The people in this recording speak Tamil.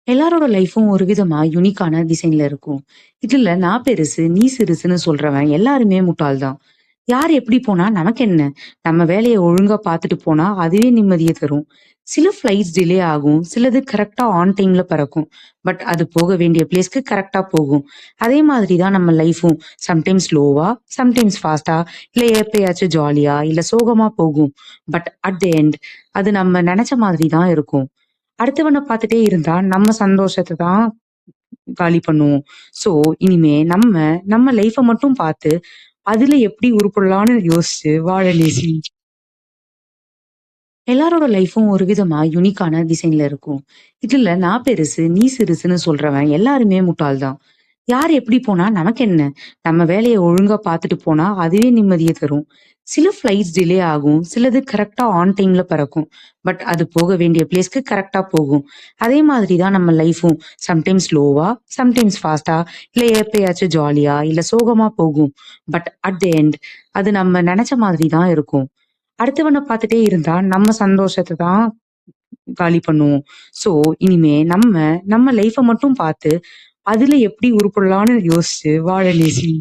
எல்லாரோட லைஃப்பும் ஒரு விதமா யுனிக்கான டிசைன்ல இருக்கும். இதுல நான் பெருசு, நீ சிறுசுன்னு சொல்றவன் எல்லாருமே முட்டாள் தான். யார் எப்படி போனா நமக்கென்ன? நம்ம வேலைய ஒழுங்கா பார்த்துட்டு போனா அதுவே நிம்மதிய தரும். சில ஃப்ளைட்ஸ் டிலே ஆகும். சிலது கரெக்ட்டா ஆன் டைம்ல பறக்கும். பட் அது போக வேண்டிய பிளேஸ்க்கு கரெக்ட்டா போகும். அதே மாதிரி தான் நம்ம லைஃப்பும். சம்டைம்ஸ் ஸ்லோவா, சம்டைம்ஸ் ஃபாஸ்ட்டா, இல்ல எப்பயாச்சும் ஜாலியா, இல்ல சோகமா போகும். பட் அட் த எண்ட் அது நம்ம நெனச்ச மாதிரி தான் இருக்கும். அடுத்தவன பார்த்துட்டே இருந்தா நம்ம சந்தோஷத்த தான் காலி பண்ணுவோம். ஸோ, இனிமே நம்ம லைஃப மட்டும் பார்த்து, அதுல எப்படி உருப்படலான்னு யோசிச்சு வாழ நேசி. எல்லாரோட லைஃப்பும் ஒரு விதமா யுனிக்கான டிசைன்ல இருக்கும். இதுல நான் பெருசு, நீ சிறுசுன்னு சொல்றவன் எல்லாருமே முட்டாள் தான். யார் எப்படி போனா நமக்கென்ன? நம்ம வேலைய ஒழுங்கா பார்த்துட்டு போனா அதுவே நிம்மதிய தரும். சில ஃப்ளைட்ஸ் டிலே ஆகும். சிலது கரெக்ட்டா ஆன் டைம்ல பறக்கும். பட் அது போக வேண்டிய பிளேஸ்க்கு கரெக்ட்டா போகும். அதே மாதிரி தான் நம்ம லைஃப்பும். சம்டைம்ஸ் ஸ்லோவா, சம்டைம்ஸ் ஃபாஸ்ட்டா, இல்ல எப்பயாச்சும் ஜாலியா, இல்ல சோகமா போகும். பட் அட் த எண்ட் அது நம்ம நெனச்ச மாதிரி தான் இருக்கும். அடுத்தவன பார்த்துட்டே இருந்தா நம்ம சந்தோஷத்த தான் காலி பண்ணுவோம். ஸோ, இனிமே நம்ம லைஃப மட்டும் பார்த்து, அதுல எப்படி உருப்படலான்னு யோசிச்சு வாழ நேசி.